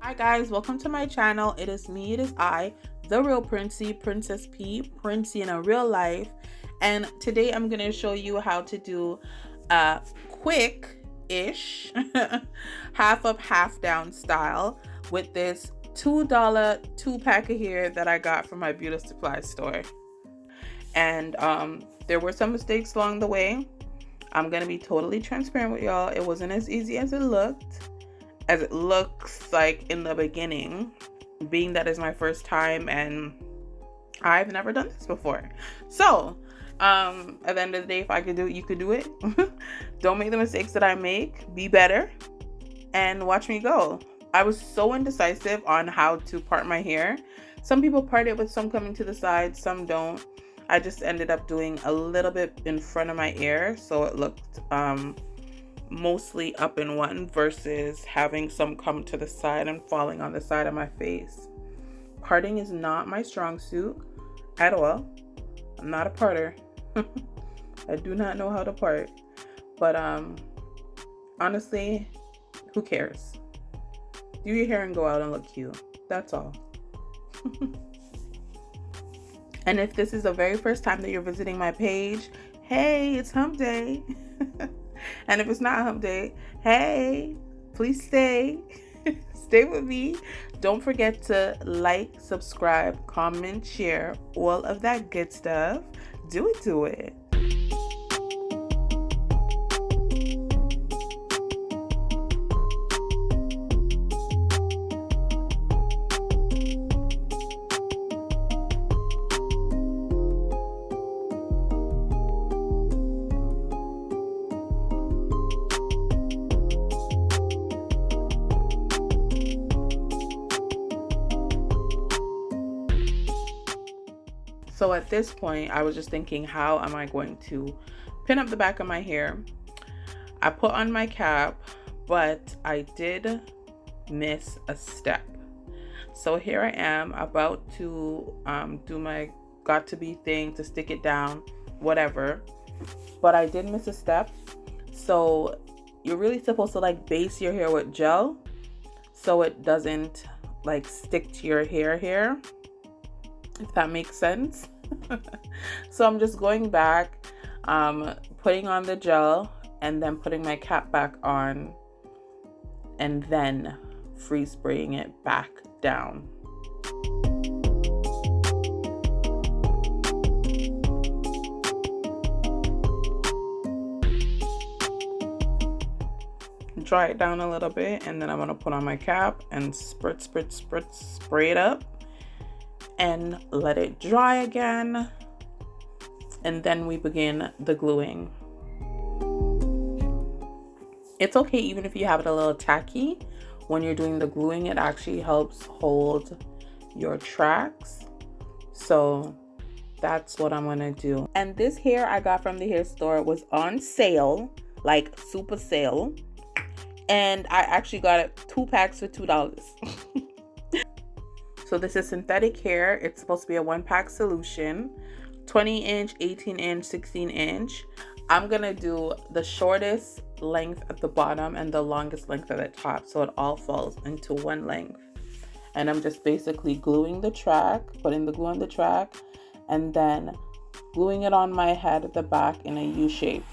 Hi guys, welcome to my channel. It is me, it is I, the real Princey, Princess P, Princey in a real life. And today I'm going to show you how to do a quick-ish half up, half down style with this $2 2-pack of hair that I got from my beauty supply store. And there were some mistakes along the way. I'm going to be totally transparent with y'all. It wasn't as easy as it looks like in the beginning, being that is my first time and I've never done this before. So at the end of the day, if I could do it, you could do it. Don't make the mistakes that I make. Be better and watch me go. I was so indecisive on how to part my hair. Some people part it with some coming to the side, some don't. I just ended up doing a little bit in front of my ear, so it looked mostly up in one versus having some come to the side and falling on the side of my face. Parting is not my strong suit at all. I'm not a parter. I do not know how to part, but honestly, who cares? Do your hair and go out and look cute. That's all. And if this is the very first time that you're visiting my page, hey, it's hump day. And if it's not hump day, hey, please stay. Stay with me. Don't forget to like, subscribe, comment, share, all of that good stuff. Do it. So at this point, I was just thinking, how am I going to pin up the back of my hair? I put on my cap, but I did miss a step. So here I am about to do my got to be thing to stick it down, whatever. But I did miss a step. So you're really supposed to like base your hair with gel so it doesn't like stick to your hair, if that makes sense. So I'm just going back, putting on the gel and then putting my cap back on and then freeze spraying it back down. Dry it down a little bit and then I'm going to put on my cap and spray it up and let it dry again, and then we begin the gluing. It's okay even if you have it a little tacky. When you're doing the gluing, it actually helps hold your tracks. So that's what I'm gonna do. And this hair I got from the hair store was on sale, like super sale, and I actually got it 2 packs for $2. So this is synthetic hair. It's supposed to be a 1-pack solution, 20-inch, 18-inch, 16-inch. I'm gonna do the shortest length at the bottom and the longest length at the top, so it all falls into one length. And I'm just basically gluing the track, putting the glue on the track, and then gluing it on my head at the back in a U shape.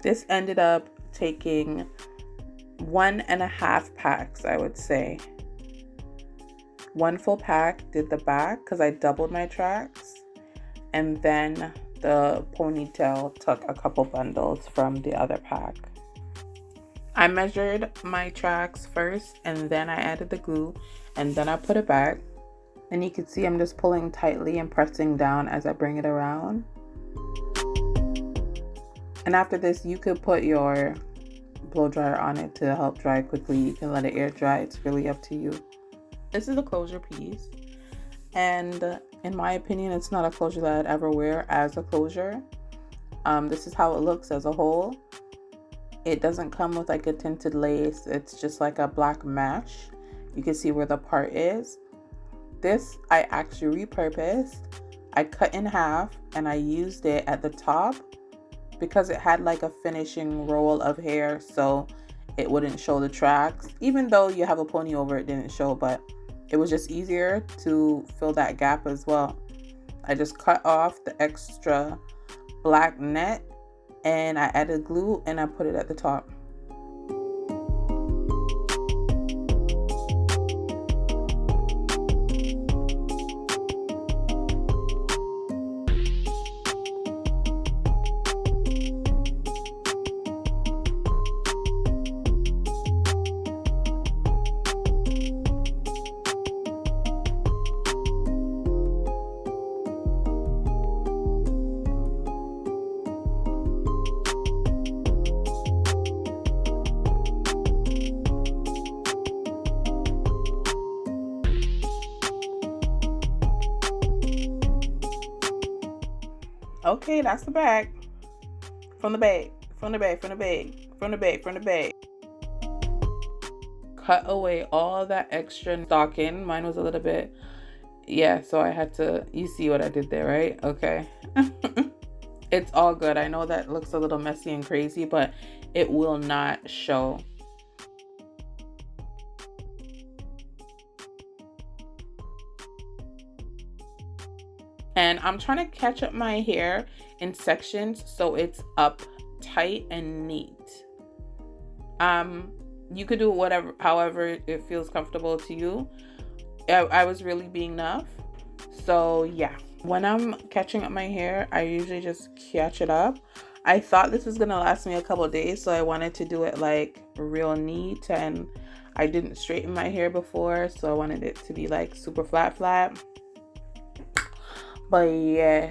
This ended up taking 1.5 packs, I would say. 1 full pack did the back because I doubled my tracks, and then the ponytail took a couple bundles from the other pack. I measured my tracks first and then I added the glue and then I put it back, and you can see I'm just pulling tightly and pressing down as I bring it around. And after this, you could put your blow dryer on it to help dry quickly. You can let it air dry. It's really up to you. This is a closure piece. And in my opinion, it's not a closure that I'd ever wear as a closure. This is how it looks as a whole. It doesn't come with like a tinted lace. It's just like a black mesh. You can see where the part is. This I actually repurposed. I cut in half and I used it at the top because it had like a finishing roll of hair, so it wouldn't show the tracks. Even though you have a pony over, it didn't show, but it was just easier to fill that gap as well. I just cut off the extra black net and I added glue and I put it at the top. Okay, that's the back. From the back, from the back, from the back, from the back, from the back. Cut away all that extra stocking. Mine was a little bit, yeah, so I had to, you see what I did there, right? Okay. It's all good. I know that looks a little messy and crazy, but it will not show. And I'm trying to catch up my hair in sections so it's up tight and neat. You could do whatever, however it feels comfortable to you. I was really being enough. So yeah, when I'm catching up my hair, I usually just catch it up. I thought this was gonna last me a couple of days, so I wanted to do it like real neat, and I didn't straighten my hair before, so I wanted it to be like super flat. But yeah,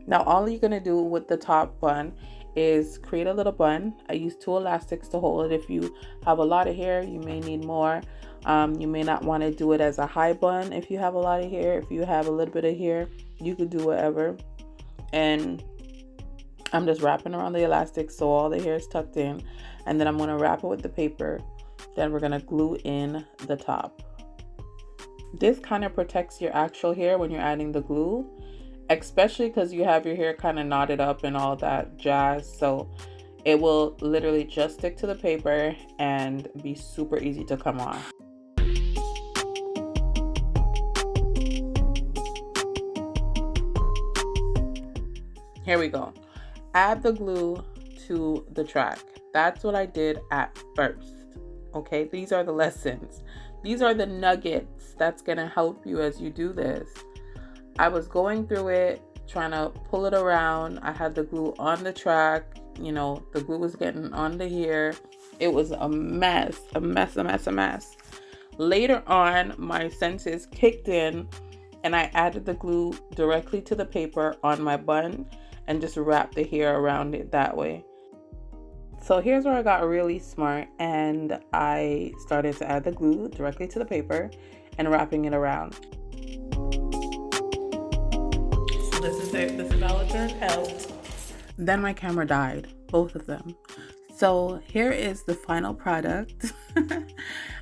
now all you're gonna do with the top bun is create a little bun. I use 2 elastics to hold it. If you have a lot of hair, you may need more. You may not want to do it as a high bun if you have a lot of hair. If you have a little bit of hair, you could do whatever. And I'm just wrapping around the elastic so all the hair is tucked in, and then I'm going to wrap it with the paper. Then we're going to glue in the top. This kind of protects your actual hair when you're adding the glue, especially because you have your hair kind of knotted up and all that jazz. So it will literally just stick to the paper and be super easy to come off. Here we go. Add the glue to the track. That's what I did at first. Okay, these are the lessons. These are the nuggets that's gonna help you as you do this. I was going through it, trying to pull it around. I had the glue on the track. You know, the glue was getting on the hair. It was a mess. Later on, my senses kicked in and I added the glue directly to the paper on my bun and just wrapped the hair around it that way. So here's where I got really smart and I started to add the glue directly to the paper and wrapping it around. So this is it. This is how it turned out. Then my camera died, both of them. So here is the final product.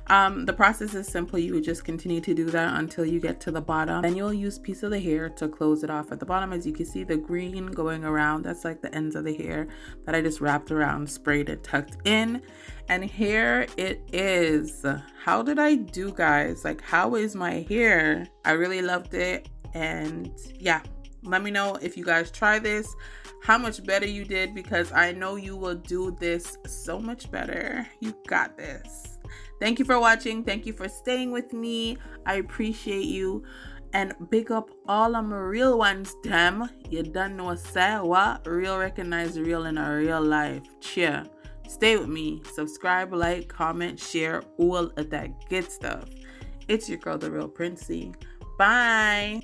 The process is simple. You would just continue to do that until you get to the bottom. Then you'll use a piece of the hair to close it off at the bottom. As you can see, the green going around, that's like the ends of the hair that I just wrapped around, sprayed it, tucked in. And here it is. How did I do, guys? Like, how is my hair? I really loved it. And yeah, let me know if you guys try this, how much better you did, because I know you will do this so much better. You got this. Thank you for watching. Thank you for staying with me. I appreciate you. And big up all of my real ones, damn. You done know say what? Real recognize real in a real life. Cheer. Stay with me. Subscribe, like, comment, share, all of that good stuff. It's your girl, The Real Princey. Bye.